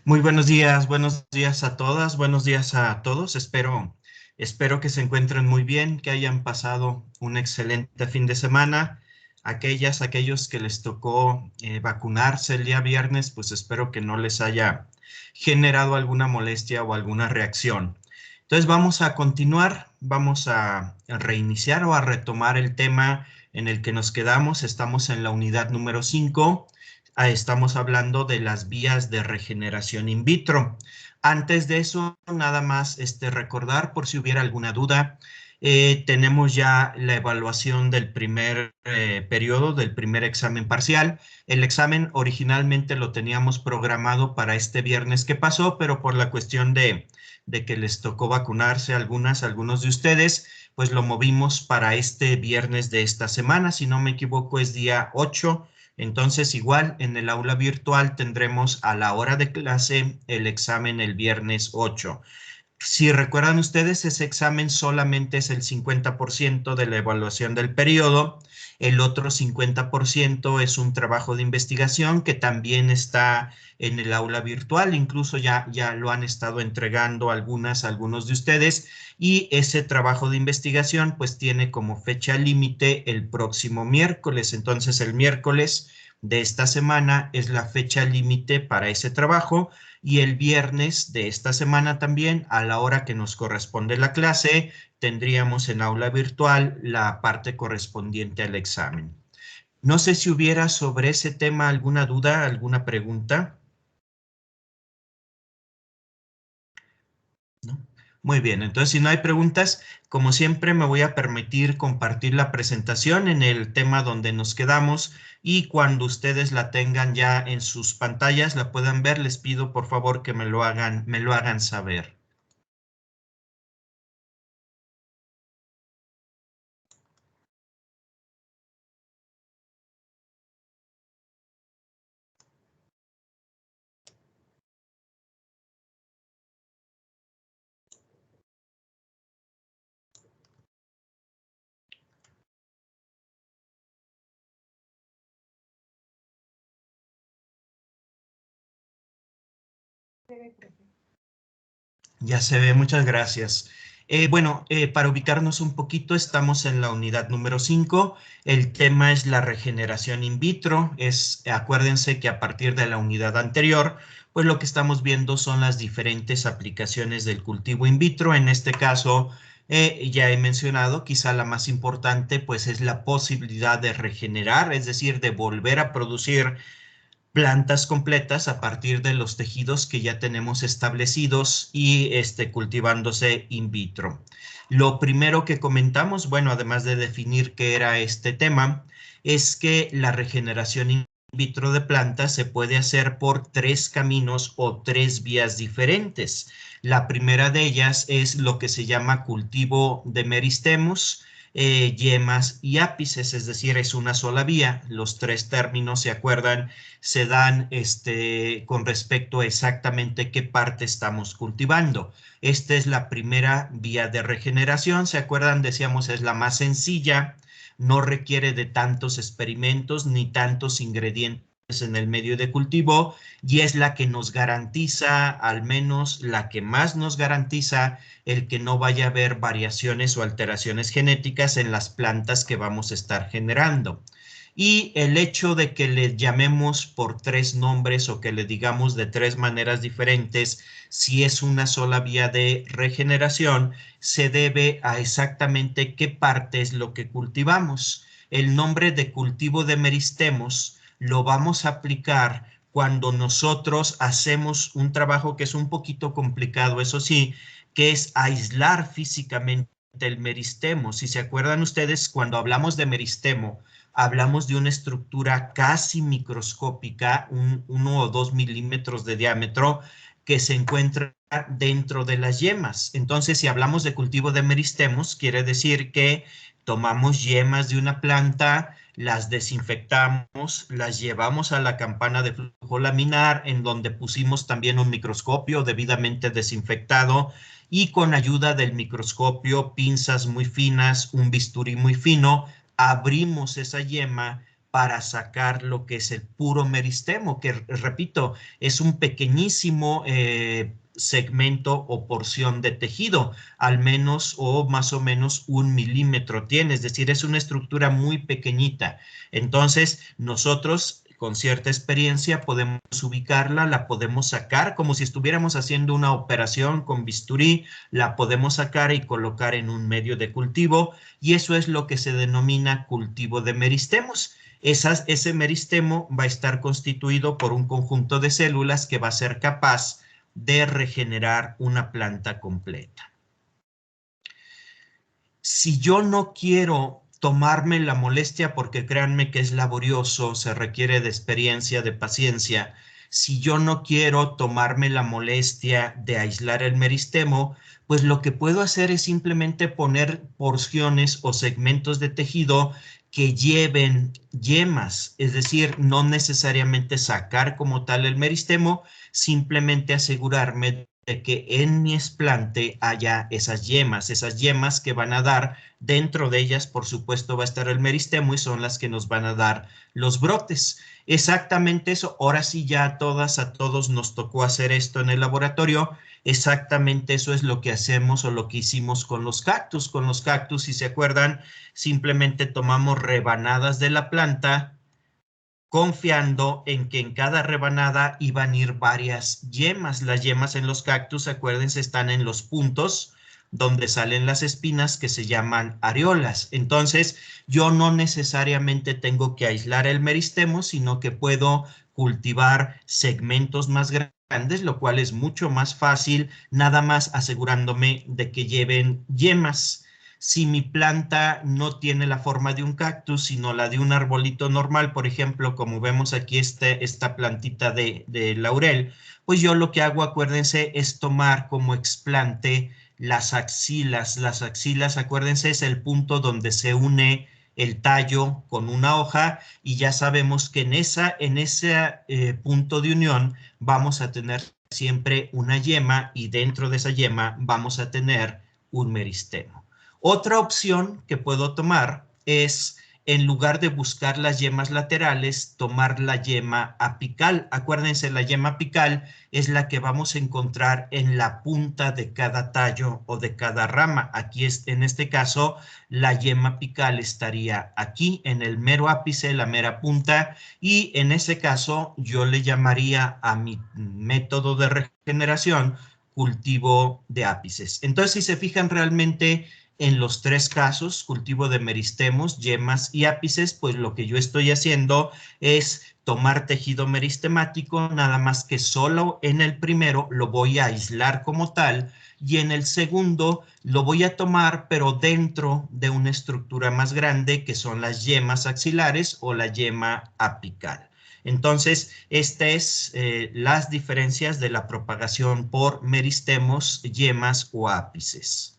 Muy buenos días a todas, buenos días a todos. Espero que se encuentren muy bien, que hayan pasado un excelente fin de semana. Aquellos que les tocó vacunarse el día viernes, pues espero que no les haya generado alguna molestia o alguna reacción. Entonces vamos a continuar, vamos a reiniciar o a retomar el tema en el que nos quedamos. Estamos en la unidad número 5. Estamos hablando de las vías de regeneración in vitro. Antes de eso, nada más recordar por si hubiera alguna duda, tenemos ya la evaluación del primer periodo, del primer examen parcial. El examen originalmente lo teníamos programado para este viernes que pasó, pero por la cuestión de que les tocó vacunarse algunos de ustedes, pues lo movimos para este viernes de esta semana. Si no me equivoco, es día 8. Entonces, igual en el aula virtual tendremos a la hora de clase el examen el viernes 8. Si recuerdan ustedes, ese examen solamente es el 50% de la evaluación del periodo. El otro 50% es un trabajo de investigación que también está en el aula virtual. Incluso ya lo han estado entregando algunos de ustedes. Y ese trabajo de investigación pues tiene como fecha límite el próximo miércoles. Entonces el miércoles de esta semana es la fecha límite para ese trabajo y el viernes de esta semana también, a la hora que nos corresponde la clase, tendríamos en aula virtual la parte correspondiente al examen. No sé si hubiera sobre ese tema alguna duda, alguna pregunta. ¿No? Muy bien, entonces si no hay preguntas, como siempre me voy a permitir compartir la presentación en el tema donde nos quedamos y cuando ustedes la tengan ya en sus pantallas, la puedan ver, les pido por favor que me lo hagan saber. Ya se ve, muchas gracias. Para ubicarnos un poquito, estamos en la unidad número 5. El tema es la regeneración in vitro. Acuérdense que a partir de la unidad anterior, pues lo que estamos viendo son las diferentes aplicaciones del cultivo in vitro. En este caso, ya he mencionado, quizá la más importante, pues es la posibilidad de regenerar, es decir, de volver a producir plantas completas a partir de los tejidos que ya tenemos establecidos y cultivándose in vitro. Lo primero que comentamos, bueno, además de definir qué era este tema, es que la regeneración in vitro de plantas se puede hacer por tres caminos o tres vías diferentes. La primera de ellas es lo que se llama cultivo de meristemos, yemas y ápices, es decir, es una sola vía. Los tres términos, ¿se acuerdan? Se dan con respecto a exactamente qué parte estamos cultivando. Esta es la primera vía de regeneración. ¿Se acuerdan? Decíamos es la más sencilla, no requiere de tantos experimentos ni tantos ingredientes en el medio de cultivo y es la que nos garantiza, al menos la que más nos garantiza el que no vaya a haber variaciones o alteraciones genéticas en las plantas que vamos a estar generando. Y el hecho de que le llamemos por tres nombres o que le digamos de tres maneras diferentes, si es una sola vía de regeneración, se debe a exactamente qué parte es lo que cultivamos. El nombre de cultivo de meristemos lo vamos a aplicar cuando nosotros hacemos un trabajo que es un poquito complicado, eso sí, que es aislar físicamente el meristemo. Si se acuerdan ustedes, cuando hablamos de meristemo, hablamos de una estructura casi microscópica, 1 o 2 milímetros de diámetro, que se encuentra dentro de las yemas. Entonces, si hablamos de cultivo de meristemos, quiere decir que tomamos yemas de una planta, las desinfectamos, las llevamos a la campana de flujo laminar, en donde pusimos también un microscopio debidamente desinfectado y con ayuda del microscopio, pinzas muy finas, un bisturí muy fino, abrimos esa yema para sacar lo que es el puro meristemo, que repito, es un pequeñísimo segmento o porción de tejido, al menos o más o menos 1 milímetro tiene, es decir, es una estructura muy pequeñita. Entonces, nosotros con cierta experiencia podemos ubicarla, la podemos sacar como si estuviéramos haciendo una operación con bisturí, la podemos sacar y colocar en un medio de cultivo, y eso es lo que se denomina cultivo de meristemos. Ese meristemo va a estar constituido por un conjunto de células que va a ser capaz de regenerar una planta completa. Si yo no quiero tomarme la molestia, porque créanme que es laborioso, se requiere de experiencia, de paciencia, si yo no quiero tomarme la molestia de aislar el meristemo, pues lo que puedo hacer es simplemente poner porciones o segmentos de tejido que lleven yemas, es decir, no necesariamente sacar como tal el meristemo, simplemente asegurarme de que en mi esplante haya esas yemas que van a dar, dentro de ellas, por supuesto, va a estar el meristemo y son las que nos van a dar los brotes. Exactamente eso, ahora sí ya a todos nos tocó hacer esto en el laboratorio, exactamente eso es lo que hacemos o lo que hicimos con los cactus. Con los cactus, si se acuerdan, simplemente tomamos rebanadas de la planta, confiando en que en cada rebanada iban a ir varias yemas. Las yemas en los cactus, acuérdense, están en los puntos donde salen las espinas que se llaman areolas. Entonces, yo no necesariamente tengo que aislar el meristemo, sino que puedo cultivar segmentos más grandes, lo cual es mucho más fácil, nada más asegurándome de que lleven yemas. Si mi planta no tiene la forma de un cactus, sino la de un arbolito normal, por ejemplo, como vemos aquí esta plantita de laurel, pues yo lo que hago, acuérdense, es tomar como explante las axilas. Las axilas, acuérdense, es el punto donde se une el tallo con una hoja, y ya sabemos que en ese punto de unión vamos a tener siempre una yema, y dentro de esa yema vamos a tener un meristemo. Otra opción que puedo tomar es, en lugar de buscar las yemas laterales, tomar la yema apical. Acuérdense, la yema apical es la que vamos a encontrar en la punta de cada tallo o de cada rama. Aquí en este caso, la yema apical estaría aquí en el mero ápice, la mera punta, y en ese caso yo le llamaría a mi método de regeneración cultivo de ápices. Entonces, si se fijan realmente en los tres casos, cultivo de meristemos, yemas y ápices, pues lo que yo estoy haciendo es tomar tejido meristemático, nada más que solo en el primero lo voy a aislar como tal, y en el segundo lo voy a tomar, pero dentro de una estructura más grande, que son las yemas axilares o la yema apical. Entonces, estas es las diferencias de la propagación por meristemos, yemas o ápices.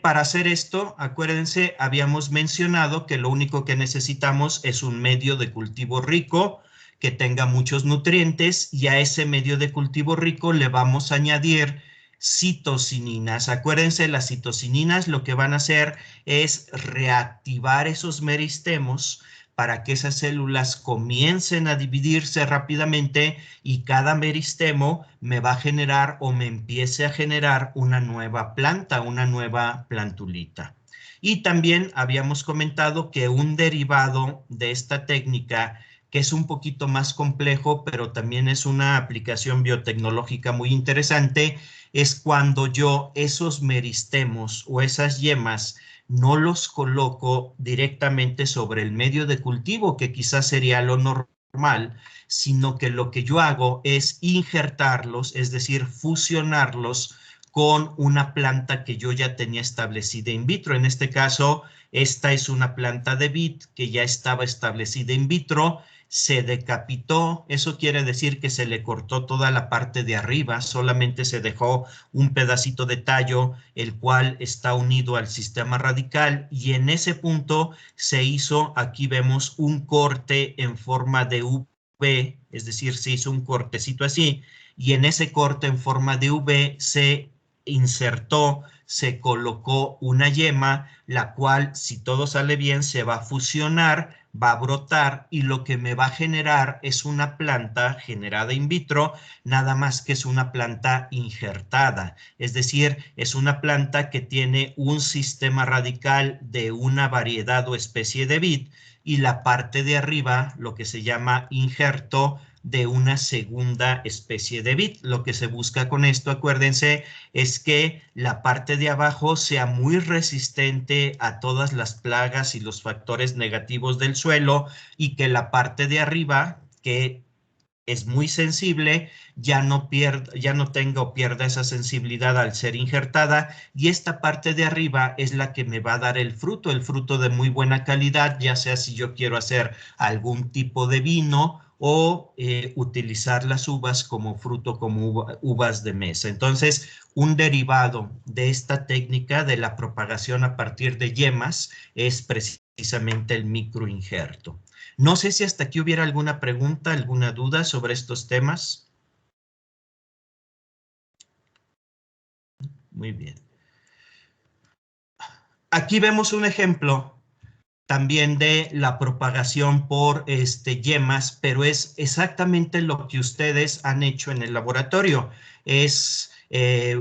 Para hacer esto, acuérdense, habíamos mencionado que lo único que necesitamos es un medio de cultivo rico, que tenga muchos nutrientes, y a ese medio de cultivo rico le vamos a añadir citocininas. Acuérdense, las citocininas lo que van a hacer es reactivar esos meristemos para que esas células comiencen a dividirse rápidamente, y cada meristemo me va a generar o me empiece a generar una nueva planta, una nueva plantulita. Y también habíamos comentado que un derivado de esta técnica, que es un poquito más complejo, pero también es una aplicación biotecnológica muy interesante, es cuando yo esos meristemos o esas yemas no los coloco directamente sobre el medio de cultivo, que quizás sería lo normal, sino que lo que yo hago es injertarlos, es decir, fusionarlos con una planta que yo ya tenía establecida in vitro. En este caso, esta es una planta de vid que ya estaba establecida in vitro, se decapitó, eso quiere decir que se le cortó toda la parte de arriba, solamente se dejó un pedacito de tallo, el cual está unido al sistema radical, y en ese punto se hizo, aquí vemos un corte en forma de V, es decir, se hizo un cortecito así, y en ese corte en forma de V se insertó, se colocó una yema, la cual, si todo sale bien, se va a fusionar, va a brotar y lo que me va a generar es una planta generada in vitro, nada más que es una planta injertada. Es decir, es una planta que tiene un sistema radical de una variedad o especie de vid y la parte de arriba, lo que se llama injerto, de una segunda especie de vid. Lo que se busca con esto, acuérdense, es que la parte de abajo sea muy resistente a todas las plagas y los factores negativos del suelo y que la parte de arriba, que es muy sensible, ya no tenga o pierda esa sensibilidad al ser injertada, y esta parte de arriba es la que me va a dar el fruto de muy buena calidad, ya sea si yo quiero hacer algún tipo de vino o utilizar las uvas como fruto, como uvas de mesa. Entonces, un derivado de esta técnica de la propagación a partir de yemas es precisamente el microinjerto. No sé si hasta aquí hubiera alguna pregunta, alguna duda sobre estos temas. Muy bien. Aquí vemos un ejemplo también de la propagación por yemas, pero es exactamente lo que ustedes han hecho en el laboratorio. Es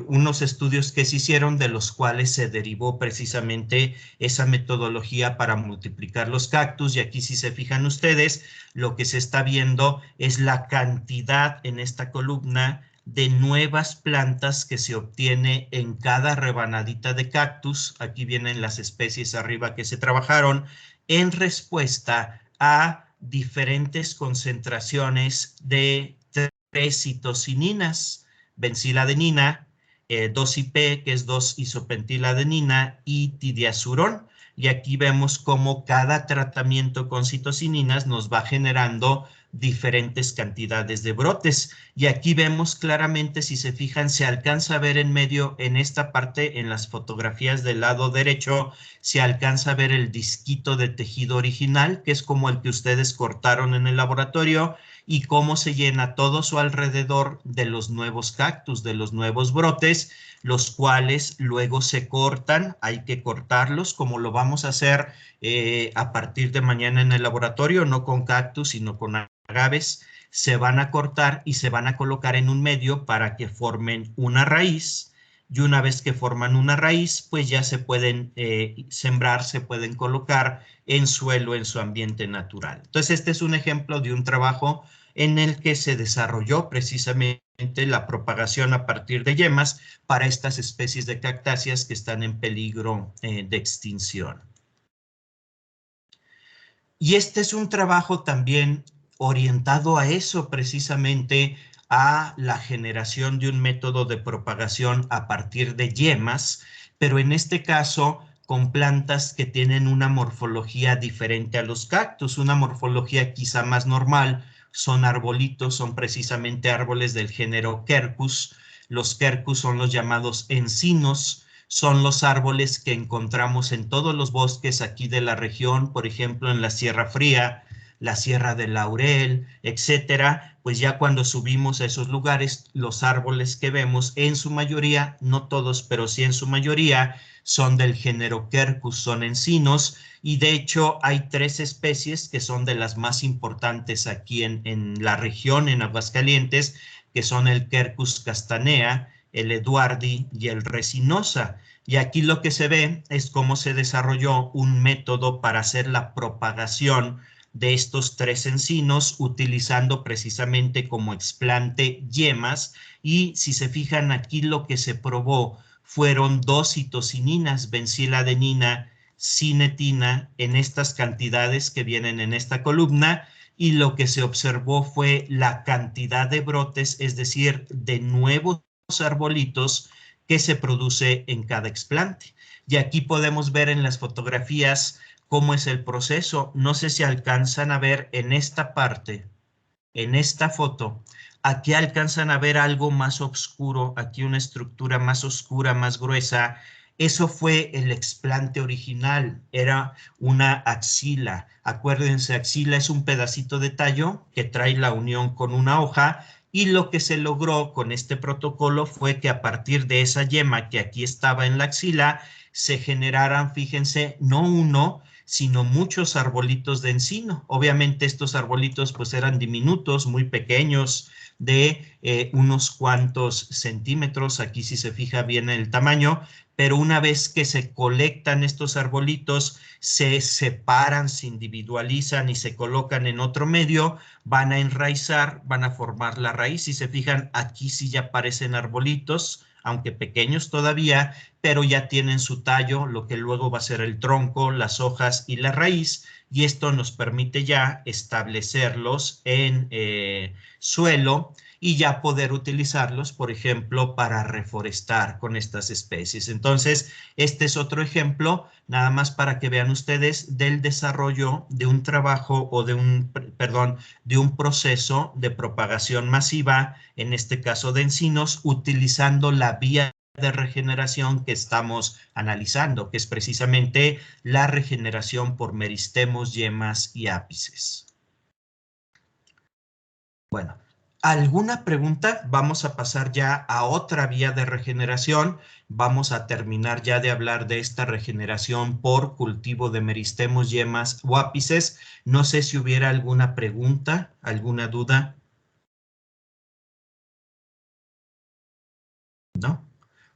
unos estudios que se hicieron de los cuales se derivó precisamente esa metodología para multiplicar los cactus. Y aquí, si se fijan ustedes, lo que se está viendo es la cantidad en esta columna de nuevas plantas que se obtiene en cada rebanadita de cactus. Aquí vienen las especies arriba que se trabajaron en respuesta a diferentes concentraciones de tres citosininas, benciladenina, 2-IP, que es 2-isopentiladenina, y tidiazurón. Y aquí vemos cómo cada tratamiento con citosininas nos va generando diferentes cantidades de brotes. Y aquí vemos claramente, si se fijan, se alcanza a ver en medio, en esta parte, en las fotografías del lado derecho, se alcanza a ver el disquito de tejido original, que es como el que ustedes cortaron en el laboratorio, y cómo se llena todo su alrededor de los nuevos cactus, de los nuevos brotes, los cuales luego se cortan. Hay que cortarlos, como lo vamos a hacer a partir de mañana en el laboratorio, no con cactus, sino con agaves. Se van a cortar y se van a colocar en un medio para que formen una raíz, y una vez que forman una raíz, pues ya se pueden sembrar, se pueden colocar en suelo, en su ambiente natural. Entonces, este es un ejemplo de un trabajo en el que se desarrolló precisamente la propagación a partir de yemas para estas especies de cactáceas que están en peligro de extinción. Y este es un trabajo también orientado a eso, precisamente a la generación de un método de propagación a partir de yemas, pero en este caso con plantas que tienen una morfología diferente a los cactus, una morfología quizá más normal. Son arbolitos, son precisamente árboles del género Quercus. Los Quercus son los llamados encinos. Son los árboles que encontramos en todos los bosques aquí de la región, por ejemplo, en la Sierra Fría, la Sierra del Laurel, etcétera. Pues ya cuando subimos a esos lugares, los árboles que vemos, en su mayoría, no todos, pero sí en su mayoría, son del género Quercus, son encinos, y de hecho hay tres especies que son de las más importantes aquí en la región, en Aguascalientes, que son el Quercus castanea, el Eduardi y el resinosa. Y aquí lo que se ve es cómo se desarrolló un método para hacer la propagación de estos tres encinos, utilizando precisamente como explante yemas. Y si se fijan aquí, lo que se probó fueron 2 citosininas, benciladenina, cinetina, en estas cantidades que vienen en esta columna, y lo que se observó fue la cantidad de brotes, es decir, de nuevos arbolitos que se produce en cada explante. Y aquí podemos ver en las fotografías cómo es el proceso. No sé si alcanzan a ver en esta parte, en esta foto, aquí alcanzan a ver algo más oscuro, aquí una estructura más oscura, más gruesa. Eso fue el explante original, era una axila. Acuérdense, axila es un pedacito de tallo que trae la unión con una hoja, Y lo que se logró con este protocolo fue que a partir de esa yema que aquí estaba en la axila, se generaran, fíjense, no uno, sino muchos arbolitos de encino. Obviamente estos arbolitos pues eran diminutos, muy pequeños, de unos cuantos centímetros, aquí si se fija bien el tamaño, pero una vez que se colectan estos arbolitos, se separan, se individualizan y se colocan en otro medio, van a enraizar, van a formar la raíz. Si se fijan, aquí sí ya aparecen arbolitos, aunque pequeños todavía, pero ya tienen su tallo, lo que luego va a ser el tronco, las hojas y la raíz, y esto nos permite ya establecerlos en suelo y ya poder utilizarlos, por ejemplo, para reforestar con estas especies. Entonces, este es otro ejemplo, nada más para que vean ustedes del desarrollo de un trabajo o de un, perdón, de un proceso de propagación masiva, en este caso de encinos, utilizando la vía de regeneración que estamos analizando, que es precisamente la regeneración por meristemos, yemas y ápices. Bueno, ¿alguna pregunta? Vamos a pasar ya a otra vía de regeneración. Vamos a terminar ya de hablar de esta regeneración por cultivo de meristemos, yemas o ápices. No sé si hubiera alguna pregunta, alguna duda. ¿No?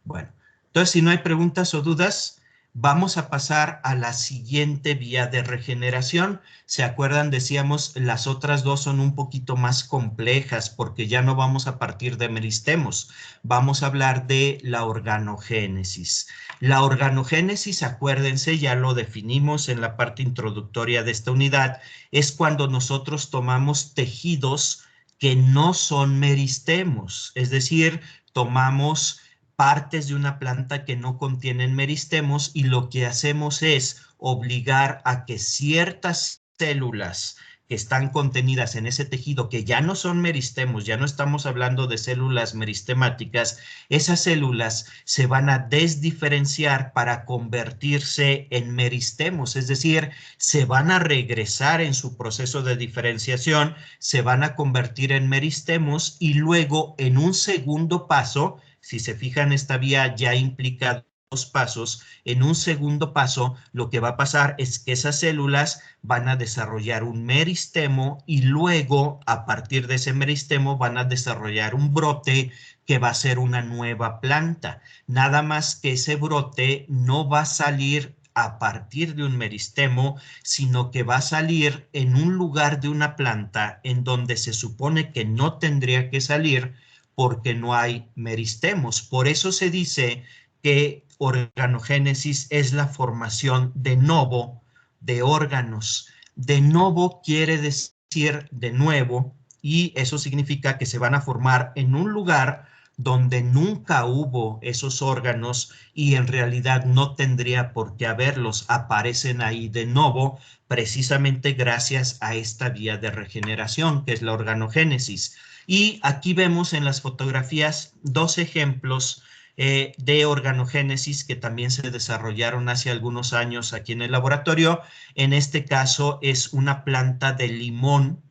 Bueno, entonces si no hay preguntas o dudas, vamos a pasar a la siguiente vía de regeneración. ¿Se acuerdan? Decíamos, las otras dos son un poquito más complejas porque ya no vamos a partir de meristemos. Vamos a hablar de la organogénesis. La organogénesis, acuérdense, ya lo definimos en la parte introductoria de esta unidad, es cuando nosotros tomamos tejidos que no son meristemos, es decir, tomamos partes de una planta que no contienen meristemos y lo que hacemos es obligar a que ciertas células que están contenidas en ese tejido, que ya no son meristemos, ya no estamos hablando de células meristemáticas, esas células se van a desdiferenciar para convertirse en meristemos, es decir, se van a regresar en su proceso de diferenciación, se van a convertir en meristemos y luego en un segundo paso, si se fijan, esta vía ya implica dos pasos. En un segundo paso, lo que va a pasar es que esas células van a desarrollar un meristemo y luego, a partir de ese meristemo, van a desarrollar un brote que va a ser una nueva planta. Nada más que ese brote no va a salir a partir de un meristemo, sino que va a salir en un lugar de una planta en donde se supone que no tendría que salir porque no hay meristemos. Por eso se dice que organogénesis es la formación de novo de órganos. De novo quiere decir de nuevo y eso significa que se van a formar en un lugar donde nunca hubo esos órganos y en realidad no tendría por qué haberlos. Aparecen ahí de nuevo precisamente gracias a esta vía de regeneración que es la organogénesis. Y aquí vemos en las fotografías dos ejemplos de organogénesis que también se desarrollaron hace algunos años aquí en el laboratorio. En este caso es una planta de limón,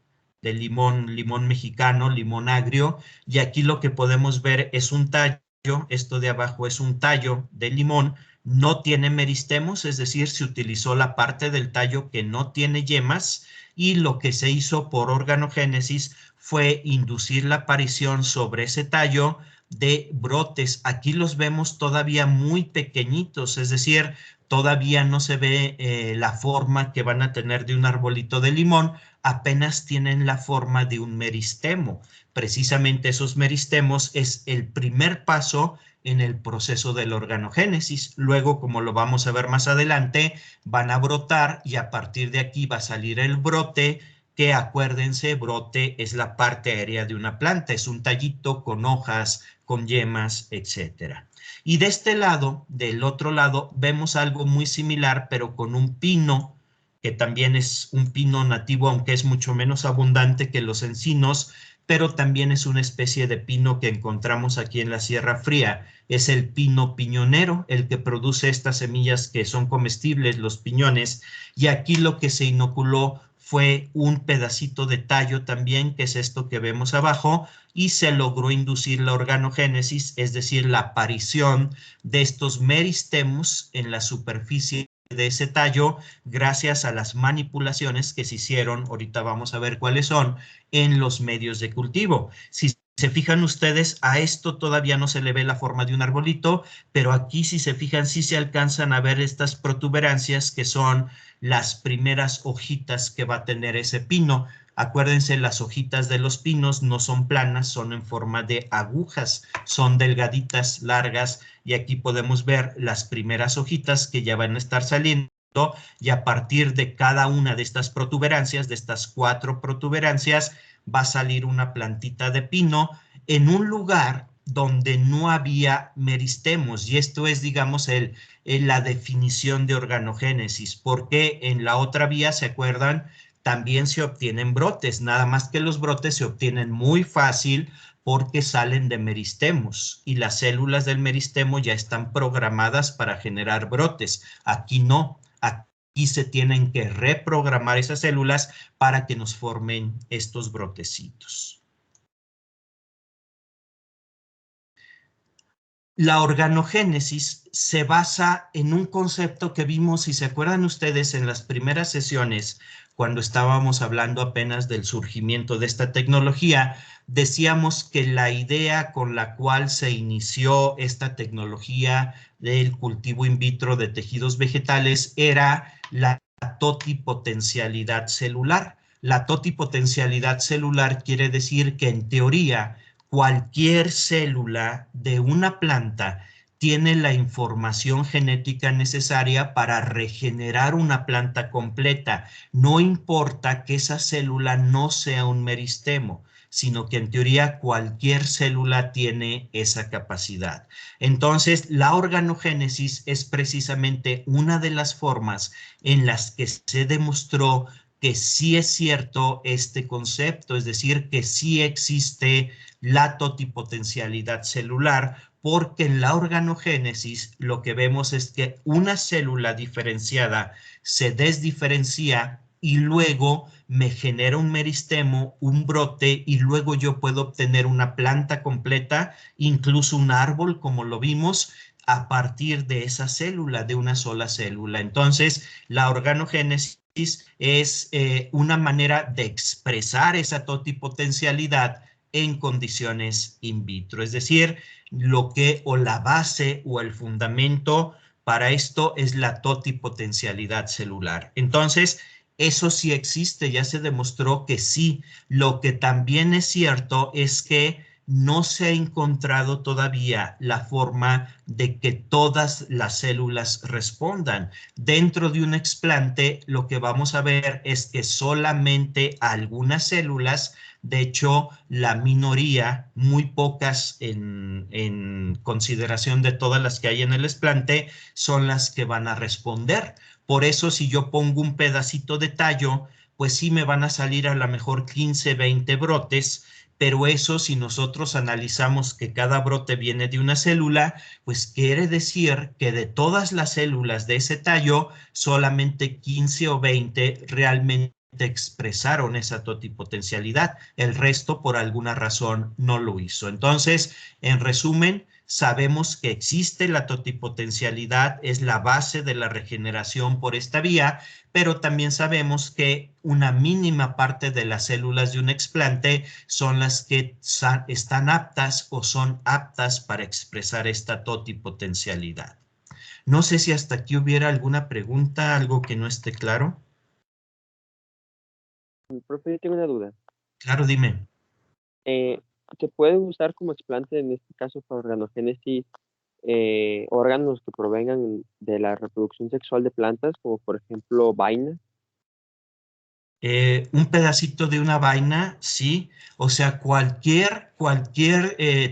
limón mexicano, limón agrio, y aquí lo que podemos ver es un tallo, esto de abajo es un tallo de limón, no tiene meristemos, es decir, se utilizó la parte del tallo que no tiene yemas, y lo que se hizo por organogénesis fue inducir la aparición sobre ese tallo de brotes. Aquí los vemos todavía muy pequeñitos, es decir, todavía no se ve la forma que van a tener de un arbolito de limón, apenas tienen la forma de un meristemo. Precisamente esos meristemos es el primer paso en el proceso de la organogénesis. Luego, como lo vamos a ver más adelante, van a brotar y a partir de aquí va a salir el brote, que acuérdense, brote es la parte aérea de una planta, es un tallito con hojas, con yemas, etcétera. Y de este lado, del otro lado, vemos algo muy similar, pero con un pino, que también es un pino nativo, aunque es mucho menos abundante que los encinos, pero también es una especie de pino que encontramos aquí en la Sierra Fría. Es el pino piñonero, el que produce estas semillas que son comestibles, los piñones, y aquí lo que se inoculó fue un pedacito de tallo también, que es esto que vemos abajo, y se logró inducir la organogénesis, es decir, la aparición de estos meristemos en la superficie de ese tallo gracias a las manipulaciones que se hicieron, ahorita vamos a ver cuáles son, en los medios de cultivo. Si se fijan ustedes, a esto todavía no se le ve la forma de un arbolito, pero aquí si se fijan sí se alcanzan a ver estas protuberancias que son las primeras hojitas que va a tener ese pino. Acuérdense, las hojitas de los pinos no son planas, son en forma de agujas, son delgaditas, largas, y aquí podemos ver las primeras hojitas que ya van a estar saliendo, y a partir de cada una de estas protuberancias, de estas 4 protuberancias, va a salir una plantita de pino en un lugar donde no había meristemos, y esto es, digamos, la definición de organogénesis, porque en la otra vía, ¿se acuerdan? También se obtienen brotes, nada más que los brotes se obtienen muy fácil porque salen de meristemos y las células del meristemo ya están programadas para generar brotes. Aquí no, aquí se tienen que reprogramar esas células para que nos formen estos brotecitos. La organogénesis se basa en un concepto que vimos, si se acuerdan ustedes, en las primeras sesiones, cuando estábamos hablando apenas del surgimiento de esta tecnología. Decíamos que la idea con la cual se inició esta tecnología del cultivo in vitro de tejidos vegetales era la totipotencialidad celular. La totipotencialidad celular quiere decir que en teoría cualquier célula de una planta tiene la información genética necesaria para regenerar una planta completa. No importa que esa célula no sea un meristemo, sino que en teoría cualquier célula tiene esa capacidad. Entonces, la organogénesis es precisamente una de las formas en las que se demostró que sí es cierto este concepto, es decir, que sí existe la totipotencialidad celular, porque en la organogénesis lo que vemos es que una célula diferenciada se desdiferencia y luego me genera un meristemo, un brote, y luego yo puedo obtener una planta completa, incluso un árbol, como lo vimos, a partir de esa célula, de una sola célula. Entonces, la organogénesis es una manera de expresar esa totipotencialidad en condiciones in vitro, es decir, lo que o la base o el fundamento para esto es la totipotencialidad celular. Entonces, eso sí existe, ya se demostró que sí. Lo que también es cierto es que no se ha encontrado todavía la forma de que todas las células respondan. Dentro de un explante, lo que vamos a ver es que solamente algunas células, de hecho, la minoría, muy pocas en consideración de todas las que hay en el explante, son las que van a responder. Por eso, si yo pongo un pedacito de tallo, pues sí me van a salir a lo mejor 15, 20 brotes, pero eso, si nosotros analizamos que cada brote viene de una célula, pues quiere decir que de todas las células de ese tallo, solamente 15 o 20 realmente expresaron esa totipotencialidad. El resto, por alguna razón, no lo hizo. Entonces, en resumen, sabemos que existe la totipotencialidad, es la base de la regeneración por esta vía, pero también sabemos que una mínima parte de las células de un explante son las que están aptas o son aptas para expresar esta totipotencialidad. No sé si hasta aquí hubiera alguna pregunta, algo que no esté claro. Profe, yo tengo una duda. Claro, dime. Eh, ¿Se puede usar como explante en este caso para organogénesis órganos que provengan de la reproducción sexual de plantas, como por ejemplo vaina? Un pedacito de una vaina, sí. O sea, cualquier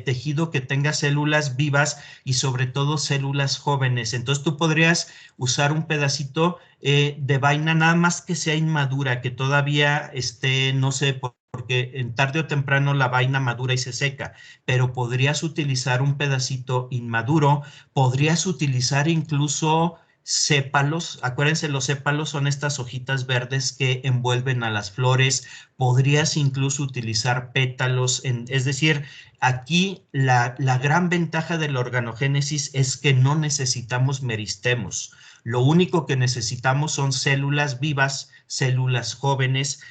tejido que tenga células vivas y sobre todo células jóvenes. Entonces tú podrías usar un pedacito de vaina nada más que sea inmadura, que todavía esté, no sé, porque en tarde o temprano la vaina madura y se seca, pero podrías utilizar un pedacito inmaduro, podrías utilizar incluso sépalos. Acuérdense, los sépalos son estas hojitas verdes que envuelven a las flores. Podrías incluso utilizar pétalos, es decir, aquí la gran ventaja de la organogénesis es que no necesitamos meristemos. Lo único que necesitamos son células vivas, células jóvenes.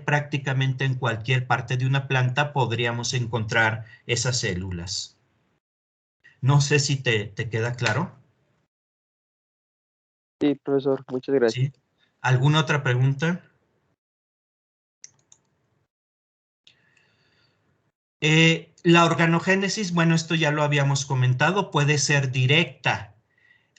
Prácticamente en cualquier parte de una planta podríamos encontrar esas células. No sé si te queda claro. Sí, profesor, muchas gracias. ¿Sí? ¿Alguna otra pregunta? La organogénesis, bueno, esto ya lo habíamos comentado, puede ser directa.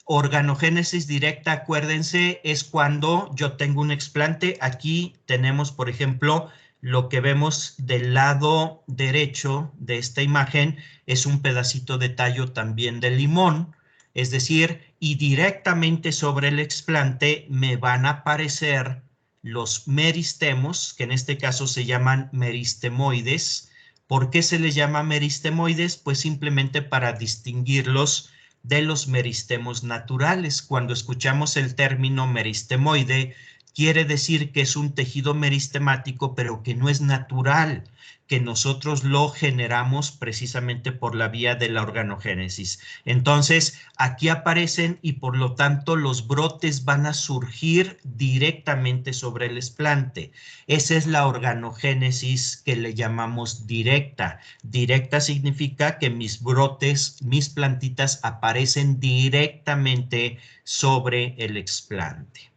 Organogénesis directa, acuérdense, es cuando yo tengo un explante. Aquí tenemos, por ejemplo, lo que vemos del lado derecho de esta imagen es un pedacito de tallo también de limón, es decir, y directamente sobre el explante me van a aparecer los meristemos, que en este caso se llaman meristemoides. ¿Por qué se les llama meristemoides? Pues simplemente para distinguirlos de los meristemos naturales. Cuando escuchamos el término meristemoide, quiere decir que es un tejido meristemático, pero que no es natural, que nosotros lo generamos precisamente por la vía de la organogénesis. Entonces, aquí aparecen y por lo tanto los brotes van a surgir directamente sobre el esplante. Esa es la organogénesis que le llamamos directa. Directa significa que mis brotes, mis plantitas aparecen directamente sobre el explante.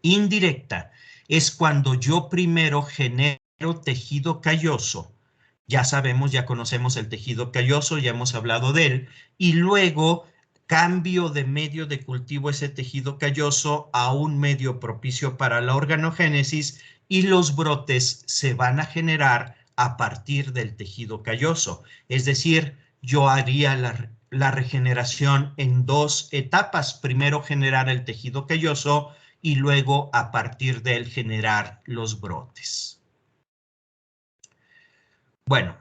Indirecta es cuando yo primero genero tejido calloso. Ya sabemos, ya conocemos el tejido calloso, ya hemos hablado de él, y luego cambio de medio de cultivo ese tejido calloso a un medio propicio para la organogénesis y los brotes se van a generar a partir del tejido calloso. Es decir, yo haría la regeneración en dos etapas. Primero generar el tejido calloso y luego a partir de él generar los brotes. Bueno,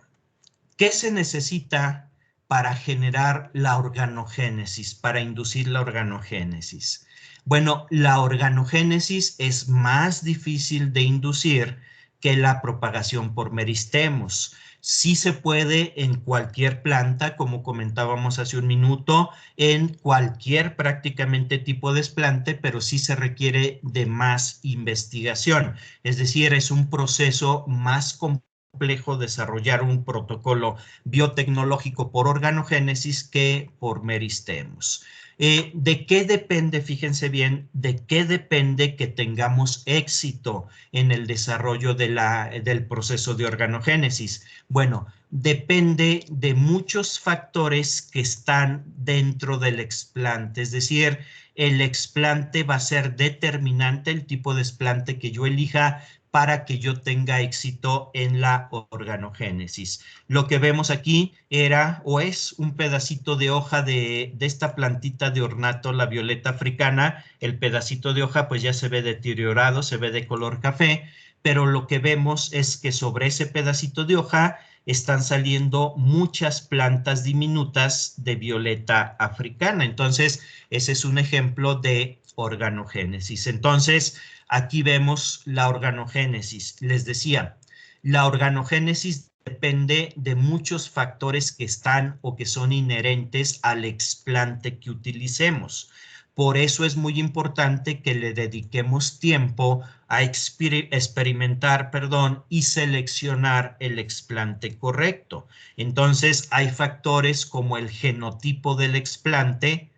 ¿qué se necesita para generar la organogénesis, para inducir la organogénesis? Bueno, la organogénesis es más difícil de inducir que la propagación por meristemos. Sí se puede en cualquier planta, como comentábamos hace un minuto, en cualquier prácticamente tipo de desplante, pero sí se requiere de más investigación. Es decir, es un proceso más complejo desarrollar un protocolo biotecnológico por organogénesis que por meristemos. ¿De qué depende? Fíjense bien, ¿de qué depende que tengamos éxito en el desarrollo del proceso de organogénesis? Bueno, depende de muchos factores que están dentro del explante, es decir, el explante va a ser determinante, el tipo de explante que yo elija para que yo tenga éxito en la organogénesis. Lo que vemos aquí era o es un pedacito de hoja de esta plantita de ornato, la violeta africana. El pedacito de hoja pues ya se ve deteriorado, se ve de color café, pero lo que vemos es que sobre ese pedacito de hoja están saliendo muchas plantas diminutas de violeta africana. Entonces, ese es un ejemplo de organogénesis. Entonces, aquí vemos la organogénesis. Les decía, la organogénesis depende de muchos factores que están o que son inherentes al explante que utilicemos. Por eso es muy importante que le dediquemos tiempo a experimentar, y seleccionar el explante correcto. Entonces, hay factores como el genotipo del explante,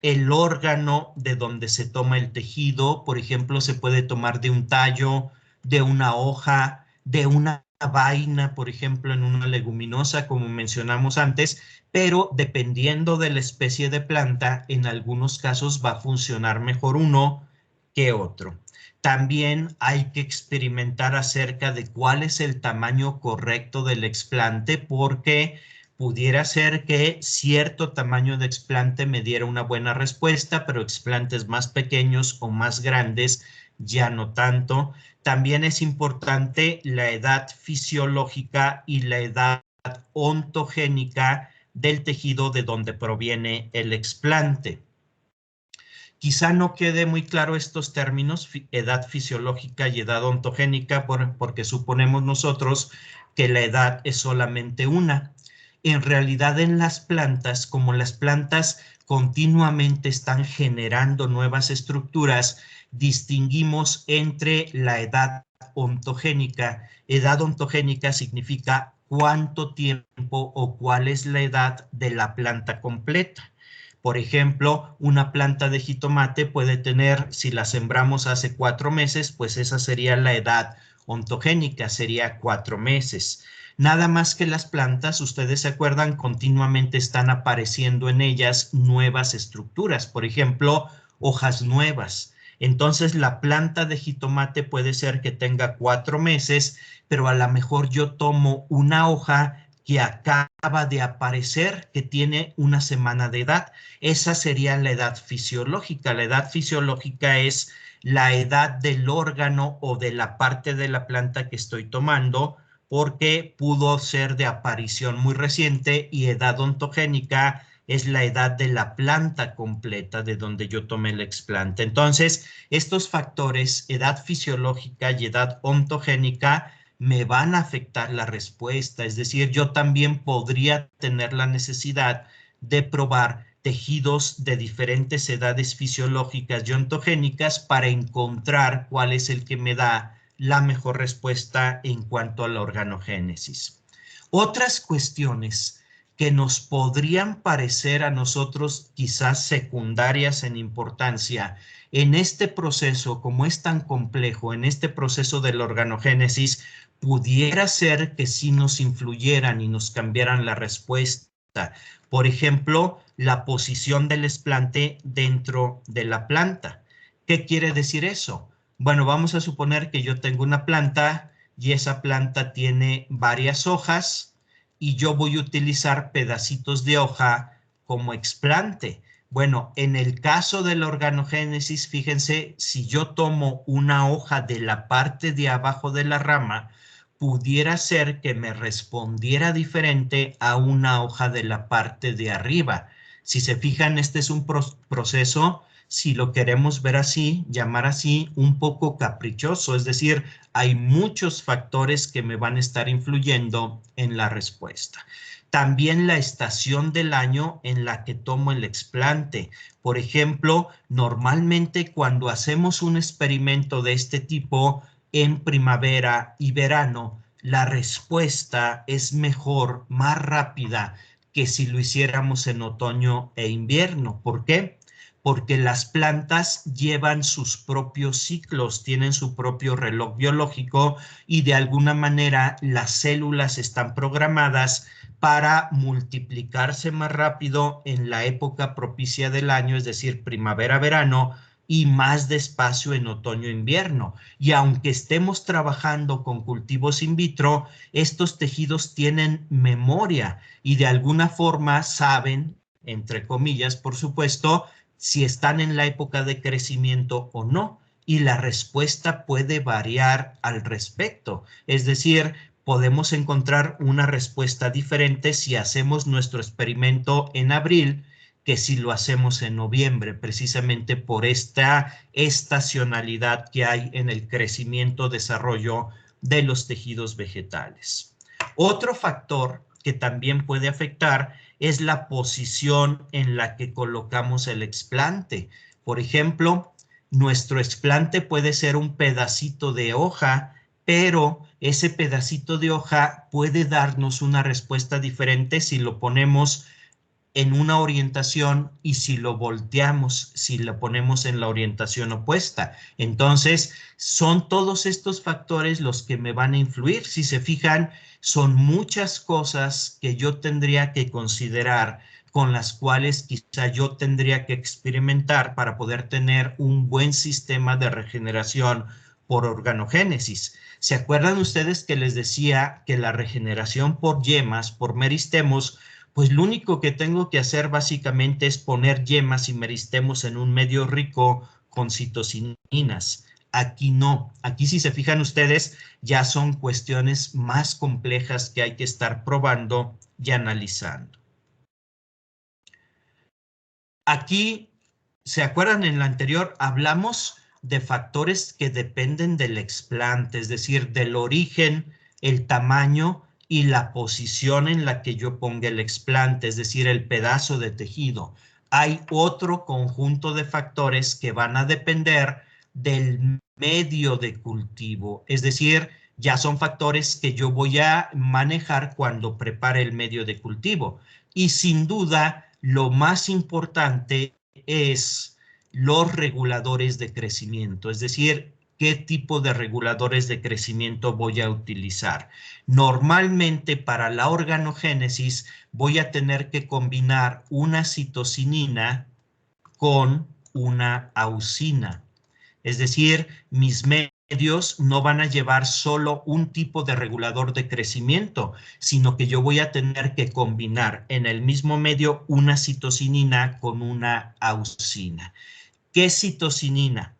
el órgano de donde se toma el tejido, por ejemplo, se puede tomar de un tallo, de una hoja, de una vaina, por ejemplo, en una leguminosa, como mencionamos antes, pero dependiendo de la especie de planta, en algunos casos va a funcionar mejor uno que otro. También hay que experimentar acerca de cuál es el tamaño correcto del explante, porque pudiera ser que cierto tamaño de explante me diera una buena respuesta, pero explantes más pequeños o más grandes ya no tanto. También es importante la edad fisiológica y la edad ontogénica del tejido de donde proviene el explante. Quizá no quede muy claro estos términos, edad fisiológica y edad ontogénica, porque suponemos nosotros que la edad es solamente una. En realidad, en las plantas, como las plantas continuamente están generando nuevas estructuras, distinguimos entre la edad ontogénica. Edad ontogénica significa cuánto tiempo o cuál es la edad de la planta completa. Por ejemplo, una planta de jitomate puede tener, si la sembramos hace 4 meses, pues esa sería la edad ontogénica, sería 4 meses. Nada más que las plantas, ustedes se acuerdan, continuamente están apareciendo en ellas nuevas estructuras, por ejemplo, hojas nuevas. Entonces, la planta de jitomate puede ser que tenga 4 meses, pero a lo mejor yo tomo una hoja que acaba de aparecer, que tiene una semana de edad. Esa sería la edad fisiológica. La edad fisiológica es la edad del órgano o de la parte de la planta que estoy tomando, porque pudo ser de aparición muy reciente, y edad ontogénica es la edad de la planta completa de donde yo tomé el explante. Entonces, estos factores, edad fisiológica y edad ontogénica, me van a afectar la respuesta. Es decir, yo también podría tener la necesidad de probar tejidos de diferentes edades fisiológicas y ontogénicas para encontrar cuál es el que me da la mejor respuesta en cuanto a la organogénesis. Otras cuestiones que nos podrían parecer a nosotros quizás secundarias en importancia en este proceso, como es tan complejo, en este proceso de la organogénesis, pudiera ser que sí nos influyeran y nos cambiaran la respuesta. Por ejemplo, la posición del explante dentro de la planta. ¿Qué quiere decir eso? Bueno, vamos a suponer que yo tengo una planta y esa planta tiene varias hojas y yo voy a utilizar pedacitos de hoja como explante. Bueno, en el caso de la organogénesis, fíjense, si yo tomo una hoja de la parte de abajo de la rama, pudiera ser que me respondiera diferente a una hoja de la parte de arriba. Si se fijan, este es un proceso, si lo queremos ver así, llamar así, un poco caprichoso, es decir, hay muchos factores que me van a estar influyendo en la respuesta. También la estación del año en la que tomo el explante. Por ejemplo, normalmente cuando hacemos un experimento de este tipo en primavera y verano, la respuesta es mejor, más rápida que si lo hiciéramos en otoño e invierno. ¿Por qué? Porque las plantas llevan sus propios ciclos, tienen su propio reloj biológico, y de alguna manera las células están programadas para multiplicarse más rápido en la época propicia del año, es decir, primavera-verano, y más despacio en otoño-invierno. Y aunque estemos trabajando con cultivos in vitro, estos tejidos tienen memoria y de alguna forma saben, entre comillas, por supuesto, si están en la época de crecimiento o no, y la respuesta puede variar al respecto. Es decir, podemos encontrar una respuesta diferente si hacemos nuestro experimento en abril que si lo hacemos en noviembre, precisamente por esta estacionalidad que hay en el crecimiento-desarrollo de los tejidos vegetales. Otro factor que también puede afectar es la posición en la que colocamos el explante. Por ejemplo, nuestro explante puede ser un pedacito de hoja, pero ese pedacito de hoja puede darnos una respuesta diferente si lo ponemos en una orientación y si lo volteamos, si lo ponemos en la orientación opuesta. Entonces, son todos estos factores los que me van a influir. Si se fijan, son muchas cosas que yo tendría que considerar, con las cuales quizá yo tendría que experimentar para poder tener un buen sistema de regeneración por organogénesis. ¿Se acuerdan ustedes que les decía que la regeneración por yemas, por meristemos, pues lo único que tengo que hacer básicamente es poner yemas y meristemos en un medio rico con citocinas? Aquí no. Aquí, si se fijan ustedes, ya son cuestiones más complejas que hay que estar probando y analizando. Aquí ¿Se acuerdan? En la anterior hablamos de factores que dependen del explante, es decir, del origen, el tamaño y la posición en la que yo ponga el explante, es decir, el pedazo de tejido. Hay otro conjunto de factores que van a depender del medio de cultivo, es decir, ya son factores que yo voy a manejar cuando prepare el medio de cultivo. Y sin duda, lo más importante es los reguladores de crecimiento, es decir, qué tipo de reguladores de crecimiento voy a utilizar. Normalmente para la organogénesis voy a tener que combinar una citocinina con una auxina. Es decir, mis medios no van a llevar solo un tipo de regulador de crecimiento, sino que yo voy a tener que combinar en el mismo medio una citocinina con una auxina. ¿Qué citocinina?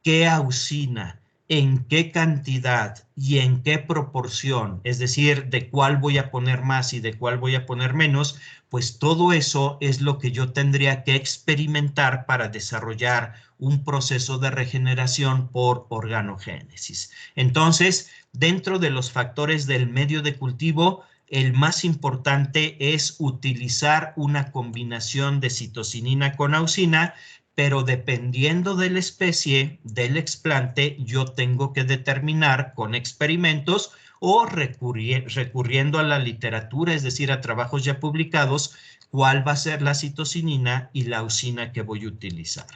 ¿Qué auxina? ¿En qué cantidad y en qué proporción? Es decir, de cuál voy a poner más y de cuál voy a poner menos, pues todo eso es lo que yo tendría que experimentar para desarrollar un proceso de regeneración por organogénesis. Entonces, dentro de los factores del medio de cultivo, el más importante es utilizar una combinación de citocinina con auxina, pero dependiendo de la especie del explante, yo tengo que determinar con experimentos o recurriendo a la literatura, es decir, a trabajos ya publicados, cuál va a ser la citocinina y la auxina que voy a utilizar.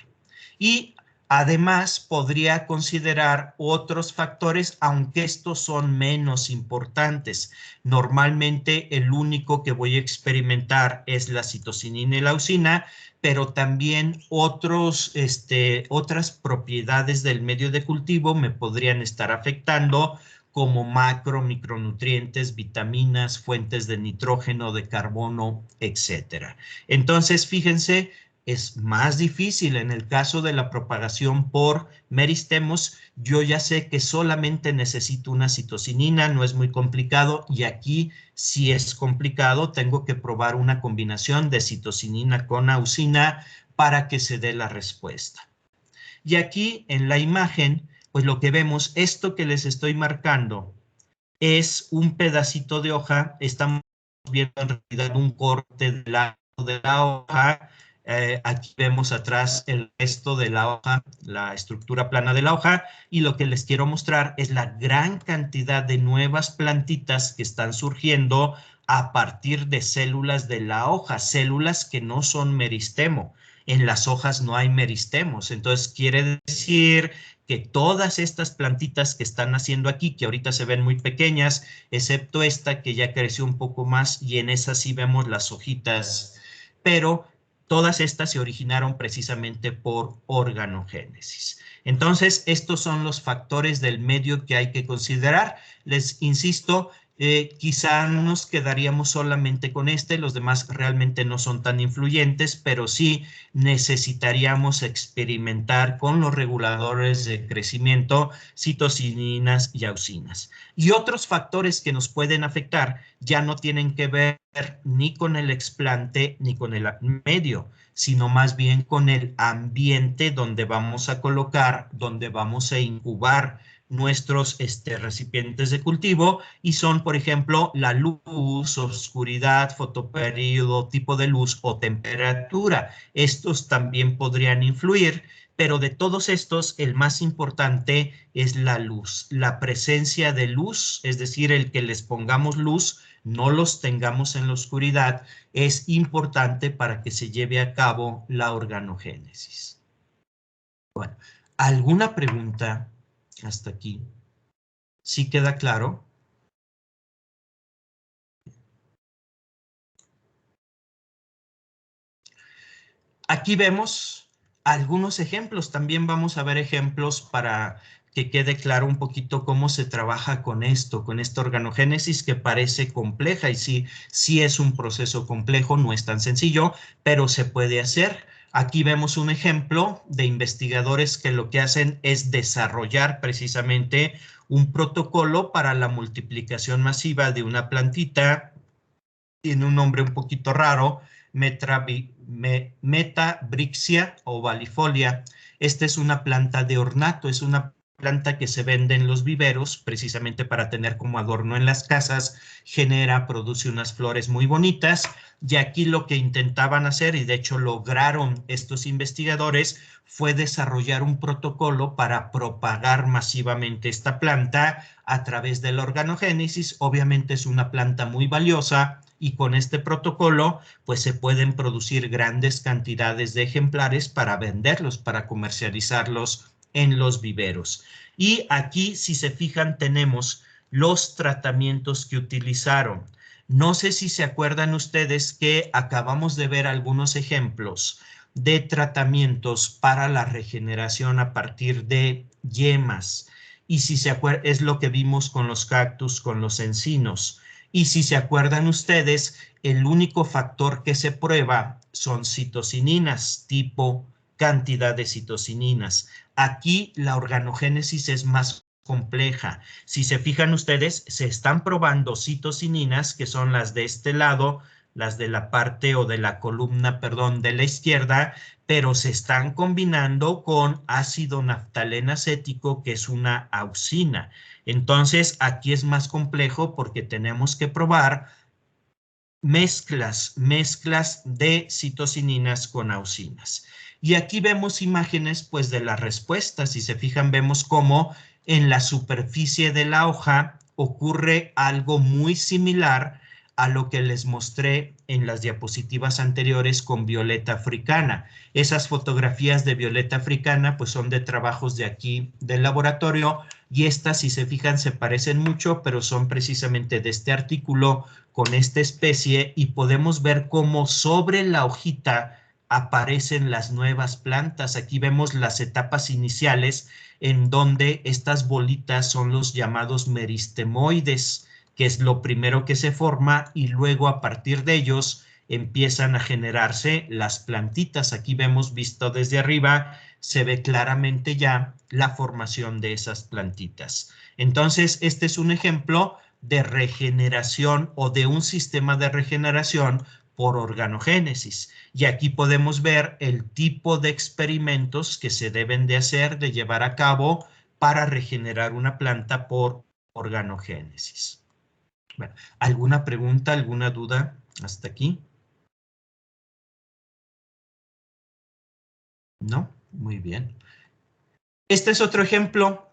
Y además podría considerar otros factores, aunque estos son menos importantes. Normalmente el único que voy a experimentar es la citocinina y la auxina, pero también otras propiedades del medio de cultivo me podrían estar afectando, como macro, micronutrientes, vitaminas, fuentes de nitrógeno, de carbono, etcétera. Entonces, fíjense, es más difícil en el caso de la propagación por meristemos. Yo ya sé que solamente necesito una citocinina, no es muy complicado, y aquí si es complicado, tengo que probar una combinación de citocinina con auxina para que se dé la respuesta. Y aquí en la imagen, pues lo que vemos, esto que les estoy marcando es un pedacito de hoja. Estamos viendo en realidad un corte del lado de la hoja. Aquí vemos atrás el resto de la hoja, la estructura plana de la hoja, y lo que les quiero mostrar es la gran cantidad de nuevas plantitas que están surgiendo a partir de células de la hoja, células que no son meristemo. En las hojas no hay meristemos, entonces quiere decir que todas estas plantitas que están naciendo aquí, que ahorita se ven muy pequeñas, excepto esta que ya creció un poco más y en esa sí vemos las hojitas, pero todas estas se originaron precisamente por organogénesis. Entonces, estos son los factores del medio que hay que considerar. Les insisto, quizá nos quedaríamos solamente con los demás realmente no son tan influyentes, pero sí necesitaríamos experimentar con los reguladores de crecimiento, citocininas y auxinas. Y otros factores que nos pueden afectar ya no tienen que ver ni con el explante ni con el medio, sino más bien con el ambiente donde vamos a colocar, donde vamos a incubar nuestros recipientes de cultivo, y son, por ejemplo, la luz, oscuridad, fotoperíodo, tipo de luz o temperatura. Estos también podrían influir, pero de todos estos, el más importante es la luz, la presencia de luz, es decir, el que les pongamos luz, no los tengamos en la oscuridad, es importante para que se lleve a cabo la organogénesis. Bueno, ¿alguna pregunta hasta aquí? ¿Sí queda claro? Aquí vemos algunos ejemplos. También vamos a ver ejemplos para que quede claro un poquito cómo se trabaja con esto, con esta organogénesis que parece compleja, y sí es un proceso complejo, no es tan sencillo, pero se puede hacer. Aquí vemos un ejemplo de investigadores que lo que hacen es desarrollar precisamente un protocolo para la multiplicación masiva de una plantita. Tiene un nombre un poquito raro, Metabrixia ovalifolia. Esta es una planta de ornato, es una planta que se vende en los viveros precisamente para tener como adorno en las casas, produce unas flores muy bonitas, y aquí lo que intentaban hacer, y de hecho lograron estos investigadores, fue desarrollar un protocolo para propagar masivamente esta planta a través de la organogénesis. Obviamente es una planta muy valiosa y con este protocolo pues se pueden producir grandes cantidades de ejemplares para venderlos, para comercializarlos en los viveros. Y aquí, si se fijan, tenemos los tratamientos que utilizaron. No sé si se acuerdan ustedes que acabamos de ver algunos ejemplos de tratamientos para la regeneración a partir de yemas. Y si se acuerdan, es lo que vimos con los cactus, con los encinos. Y si se acuerdan ustedes, el único factor que se prueba son citocininas, tipo cantidad de citocininas. Aquí la organogénesis es más compleja. Si se fijan ustedes, se están probando citocininas, que son las de este lado, las de la parte o de la columna, perdón, de la izquierda, pero se están combinando con ácido naftaleno acético, que es una auxina. Entonces, aquí es más complejo porque tenemos que probar mezclas de citocininas con auxinas. Y aquí vemos imágenes pues de la respuesta. Si se fijan, vemos cómo en la superficie de la hoja ocurre algo muy similar a lo que les mostré en las diapositivas anteriores con violeta africana. Esas fotografías de violeta africana pues son de trabajos de aquí del laboratorio, y estas, si se fijan, se parecen mucho, pero son precisamente de este artículo con esta especie, y podemos ver cómo sobre la hojita aparecen las nuevas plantas. Aquí vemos las etapas iniciales en donde estas bolitas son los llamados meristemoides, que es lo primero que se forma, y luego a partir de ellos empiezan a generarse las plantitas. Aquí vemos, visto desde arriba, se ve claramente ya la formación de esas plantitas. Entonces, este es un ejemplo de regeneración o de un sistema de regeneración por organogénesis. Y aquí podemos ver el tipo de experimentos que se deben de hacer, de llevar a cabo para regenerar una planta por organogénesis. Bueno, ¿alguna pregunta, alguna duda hasta aquí? ¿No? Muy bien. Este es otro ejemplo.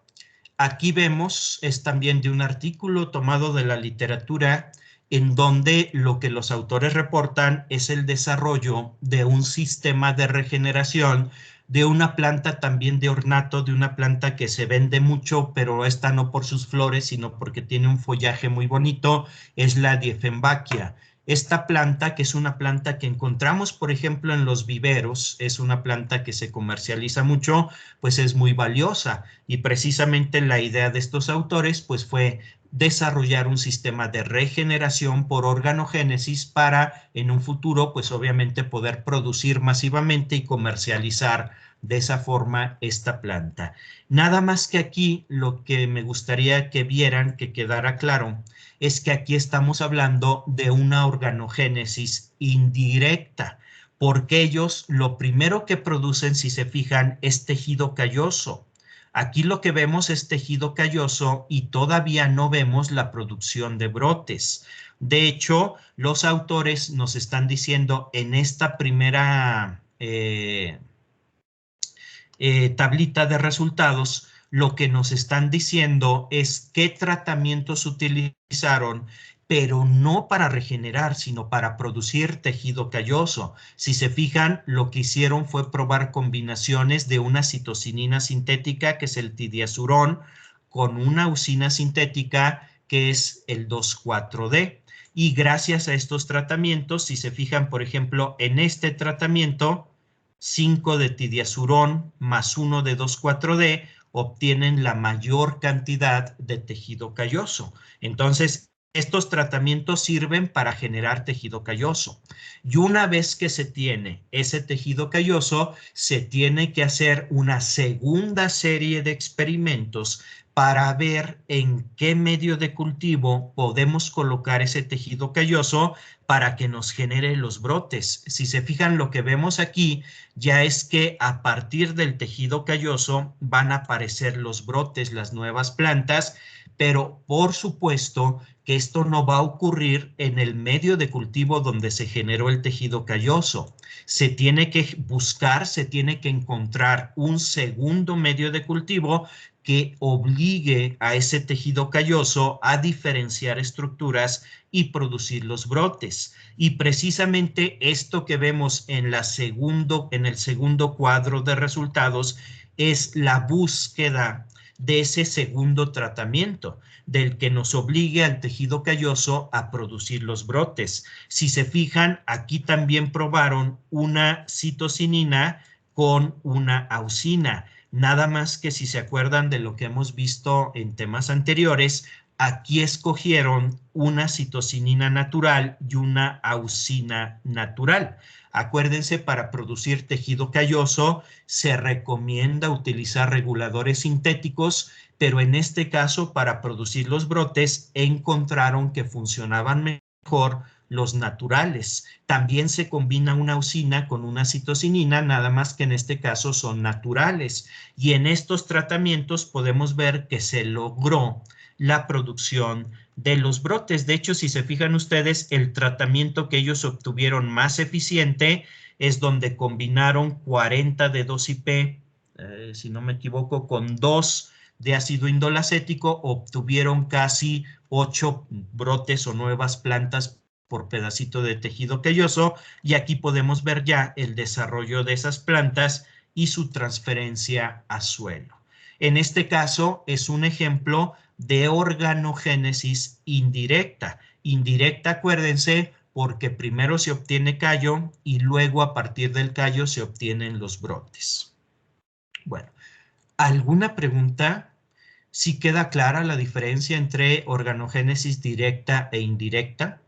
Aquí vemos, es también de un artículo tomado de la literatura, en donde lo que los autores reportan es el desarrollo de un sistema de regeneración de una planta también de ornato, de una planta que se vende mucho, pero esta no por sus flores, sino porque tiene un follaje muy bonito, es la Dieffenbachia. Esta planta, que es una planta que encontramos, por ejemplo, en los viveros, es una planta que se comercializa mucho, pues es muy valiosa. Y precisamente la idea de estos autores, pues fue desarrollar un sistema de regeneración por organogénesis para, en un futuro, pues obviamente poder producir masivamente y comercializar de esa forma esta planta. Nada más que aquí lo que me gustaría que vieran, que quedara claro, es que aquí estamos hablando de una organogénesis indirecta, porque ellos lo primero que producen, si se fijan, es tejido calloso. Aquí lo que vemos es tejido calloso y todavía no vemos la producción de brotes. De hecho, los autores nos están diciendo en esta primera tablita de resultados, lo que nos están diciendo es qué tratamientos utilizaron, pero no para regenerar, sino para producir tejido calloso. Si se fijan, lo que hicieron fue probar combinaciones de una citocinina sintética, que es el tidiazurón, con una auxina sintética, que es el 2,4-D. Y gracias a estos tratamientos, si se fijan, por ejemplo, en este tratamiento, 5 de tidiazurón más 1 de 2,4-D, obtienen la mayor cantidad de tejido calloso. Entonces, Estos tratamientos sirven para generar tejido calloso. Y una vez que se tiene ese tejido calloso, se tiene que hacer una segunda serie de experimentos para ver en qué medio de cultivo podemos colocar ese tejido calloso para que nos genere los brotes. Si se fijan, lo que vemos aquí ya es que a partir del tejido calloso van a aparecer los brotes, las nuevas plantas, pero por supuesto que esto no va a ocurrir en el medio de cultivo donde se generó el tejido calloso. Se tiene que buscar, se tiene que encontrar un segundo medio de cultivo que obligue a ese tejido calloso a diferenciar estructuras y producir los brotes. Y precisamente esto que vemos en el segundo cuadro de resultados es la búsqueda de ese segundo tratamiento, del que nos obligue al tejido calloso a producir los brotes. Si se fijan, aquí también probaron una citocinina con una auxina. Nada más que si se acuerdan de lo que hemos visto en temas anteriores, aquí escogieron una citocinina natural y una auxina natural. Acuérdense, para producir tejido calloso se recomienda utilizar reguladores sintéticos, pero en este caso, para producir los brotes, encontraron que funcionaban mejor los naturales. También se combina una auxina con una citocinina, nada más que en este caso son naturales. Y en estos tratamientos podemos ver que se logró la producción de los brotes. De hecho, si se fijan ustedes, el tratamiento que ellos obtuvieron más eficiente es donde combinaron 40 de 2IP, si no me equivoco, con 2 de ácido indolacético, obtuvieron casi 8 brotes o nuevas plantas por pedacito de tejido calloso, y aquí podemos ver ya el desarrollo de esas plantas y su transferencia a suelo. En este caso es un ejemplo de organogénesis indirecta. Indirecta, acuérdense, porque primero se obtiene callo y luego a partir del callo se obtienen los brotes. Bueno, ¿alguna pregunta? ¿Sí queda clara la diferencia entre organogénesis directa e indirecta?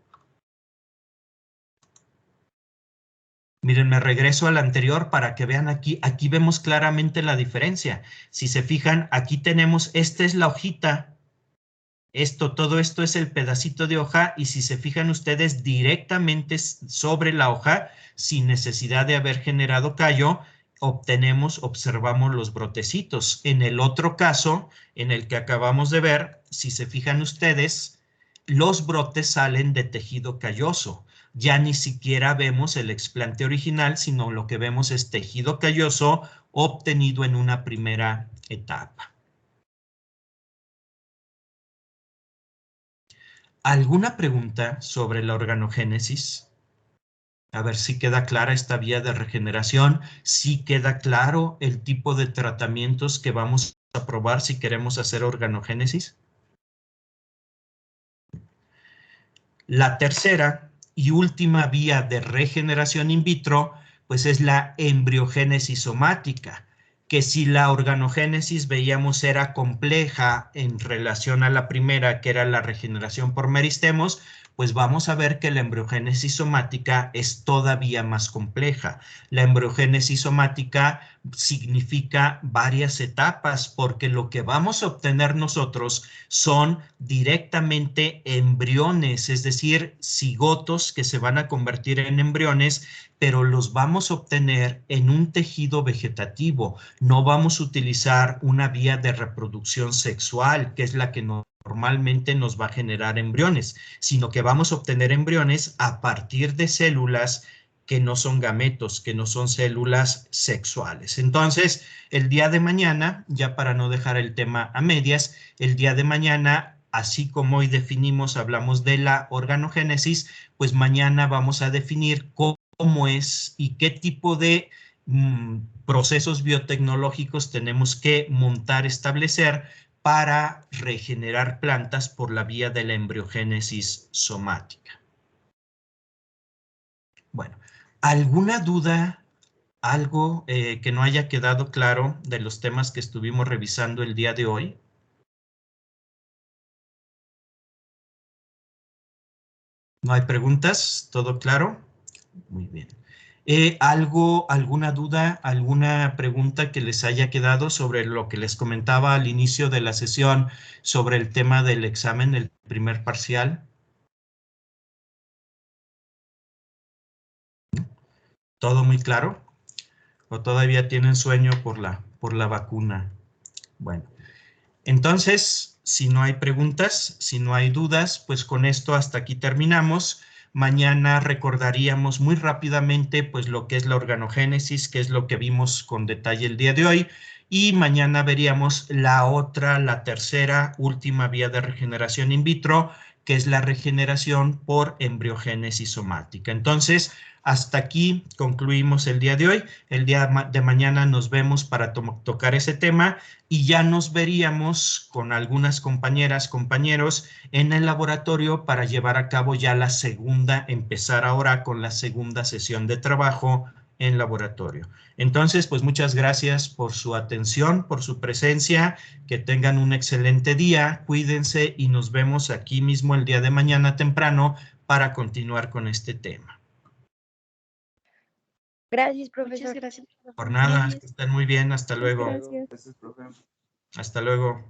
Miren, me regreso al anterior para que vean aquí. Aquí vemos claramente la diferencia. Si se fijan, aquí tenemos, esta es la hojita. Todo esto es el pedacito de hoja, y si se fijan ustedes, directamente sobre la hoja, sin necesidad de haber generado callo, observamos los brotecitos. En el otro caso, en el que acabamos de ver, si se fijan ustedes, los brotes salen de tejido calloso. Ya ni siquiera vemos el explante original, sino lo que vemos es tejido calloso obtenido en una primera etapa. ¿Alguna pregunta sobre la organogénesis? A ver si queda clara esta vía de regeneración, si queda claro el tipo de tratamientos que vamos a probar si queremos hacer organogénesis. La tercera y última vía de regeneración in vitro, pues es la embriogénesis somática, que si la organogénesis veíamos era compleja en relación a la primera, que era la regeneración por meristemos, pues vamos a ver que la embriogénesis somática es todavía más compleja. La embriogénesis somática significa varias etapas, porque lo que vamos a obtener nosotros son directamente embriones, es decir, cigotos que se van a convertir en embriones, pero los vamos a obtener en un tejido vegetativo. No vamos a utilizar una vía de reproducción sexual, que es la que normalmente nos va a generar embriones, sino que vamos a obtener embriones a partir de células que no son gametos, que no son células sexuales. Entonces, el día de mañana, ya para no dejar el tema a medias, el día de mañana, así como hoy definimos, hablamos de la organogénesis, pues mañana vamos a definir cómo es y qué tipo de procesos biotecnológicos tenemos que montar, establecer para regenerar plantas por la vía de la embriogénesis somática. Bueno, ¿alguna duda, algo que no haya quedado claro de los temas que estuvimos revisando el día de hoy? ¿No hay preguntas? ¿Todo claro? Muy bien. ¿Alguna duda, alguna pregunta que les haya quedado sobre lo que les comentaba al inicio de la sesión sobre el tema del examen, el primer parcial? ¿Todo muy claro? ¿O todavía tienen sueño por la vacuna? Bueno, entonces, si no hay preguntas, si no hay dudas, pues con esto hasta aquí terminamos. Mañana recordaríamos muy rápidamente pues lo que es la organogénesis, que es lo que vimos con detalle el día de hoy, y mañana veríamos la tercera, última vía de regeneración in vitro, que es la regeneración por embriogénesis somática. Entonces, hasta aquí concluimos el día de hoy. El día de mañana nos vemos para tocar ese tema y ya nos veríamos con algunas compañeras, compañeros en el laboratorio para llevar a cabo ya la segunda, empezar ahora con la segunda sesión de trabajo en laboratorio. Entonces, pues muchas gracias por su atención, por su presencia, que tengan un excelente día, cuídense y nos vemos aquí mismo el día de mañana temprano para continuar con este tema. Gracias, profesor. Muchas gracias. Por nada, que estén muy bien, hasta luego. Gracias. Hasta luego.